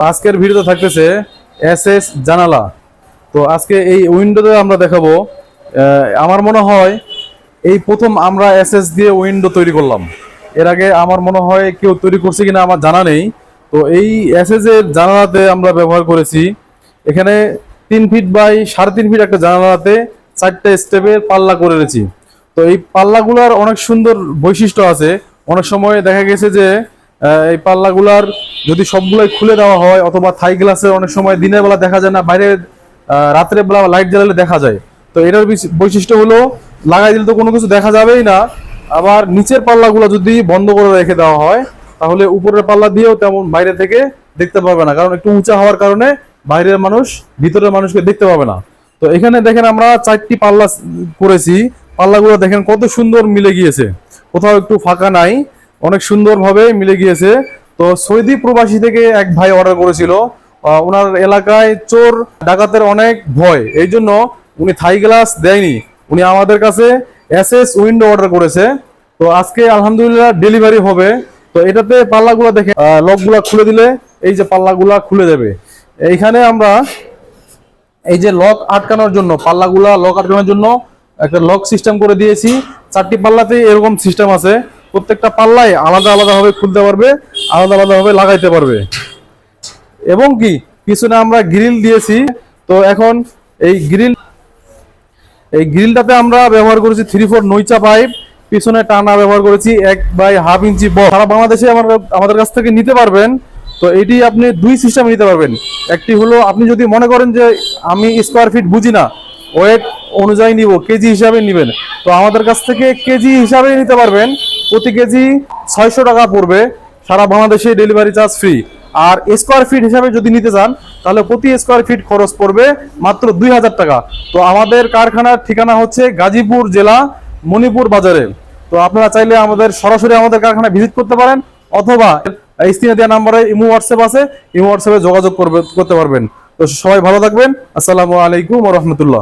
আজকের ভিডিওতে থাকতেছে এসএস জানালা। তো আজকে এই উইন্ডোতে আমরা দেখাবো। আমার মনে হয় এই প্রথম আমরা এসএস দিয়ে উইন্ডো তৈরি করলাম। এর আগে আমার মনে হয় কেউ তৈরি করছে কিনা আমার জানা নেই। তো এই এসএস এর জানালাতে আমরা ব্যবহার করেছি এখানে 3 ফিট বাই 3.5 ফিট একটা জানালাতে 4টে স্টেপের পাল্লা করে রেখেছি। তো এই পাল্লাগুলার অনেক সুন্দর বৈশিষ্ট্য আছে। অনেক সময় দেখা গেছে যে এই পাল্লাগুলার যদি সবগুলাই খুলে দেওয়া হয় অথবা থাই গ্লাসের অনেক সময় দিনের বেলা দেখা যায় না, বাইরে রাত্রে বেলা লাইট জ্বালালে দেখা যায়। তো এটার বৈশিষ্ট্য হলো লাগাই দিলে তো কোনো কিছু দেখা যাবেই না, আবার নিচের পাল্লাগুলো যদি বন্ধ করে রেখে দেওয়া হয় তাহলে উপরের পাল্লা দিয়েও তেমন বাইরে থেকে দেখতে পাবে না, কারণ একটু উঁচা হওয়ার কারণে বাইরের মানুষ ভিতরের মানুষকে দেখতে পাবে না। তো এখানে দেখেন আমরা 4টি পাল্লা করেছি। পাল্লাগুলো দেখেন কত সুন্দর মিলে গিয়েছে, কোথাও একটু ফাঁকা নাই, অনেক সুন্দরভাবে মিলে গিয়েছে। তো সৌদি প্রবাসী থেকে এক ভাই অর্ডার করেছিল। ওনার এলাকায় চোর ডাকাতের অনেক ভয়, এই জন্য উনি থাই গ্লাস দেয়নি, উনি আমাদের কাছে এসএস উইন্ডো অর্ডার করেছে। তো আজকে আলহামদুলিল্লাহ ডেলিভারি হবে। তো এটাতে পাল্লাগুলো দেখে লকগুলা খুলে দিলে এই যে পাল্লাগুলা খুলে যাবে। এইখানে আমরা এই যে লক আটকানোর জন্য পাল্লাগুলা লক আটকানোর জন্য একটা লক সিস্টেম করে দিয়েছি। 4টি পাল্লাতে এরকম সিস্টেম আছে, প্রত্যেকটা পাল্লায় আলাদা আলাদা ভাবে খুলতে পারবে, আলাদা আলাদা ভাবে লাগাইতে পারবে। এবং কি পিছনে আমরা গ্রিল দিয়েছি। তো এখন এই গ্রিলটাতে আমরা ব্যবহার করেছি 3/4 নইচা পাইপ, পিছনে টানা ব্যবহার করেছি 1/2 ইঞ্চি বড়। সারা বাংলাদেশে আমাদের কাছ থেকে নিতে পারবেন। তো এটি আপনি 2 সিস্টেমে নিতে পারবেন। একটি হলো আপনি যদি মনে করেন যে আমি স্কোয়ার ফিট বুঝি না, ওয়েট অনুযায়ী নিব, কেজি হিসাবে নেবেন, তো আমাদের কাছ থেকে কেজি হিসাবে নিতে পারবেন। প্রতি কেজি 600 টাকা পড়বে, সারা বাংলাদেশে ডেলিভারি চার্জ ফ্রি। আর স্কোয়ার ফিট হিসাবে যদি নিতে চান তাহলে প্রতি স্কোয়ার ফিট খরচ পড়বে মাত্র 2000 টাকা। তো আমাদের কারখানার ঠিকানা হচ্ছে গাজীপুর জেলা, মণিপুর বাজারে। তো আপনারা চাইলে সরাসরি আমাদের কারখানায় ভিজিট করতে পারেন, অথবা স্ক্রিনে দেওয়া নাম্বারে ইমো হোয়াটসঅ্যাপ আছে, ইমো হোয়াটসঅ্যাপে যোগাযোগ করতে পারবেন। তো সবাই ভালো থাকবেন। আসসালামু আলাইকুম ওয়া রাহমাতুল্লাহ।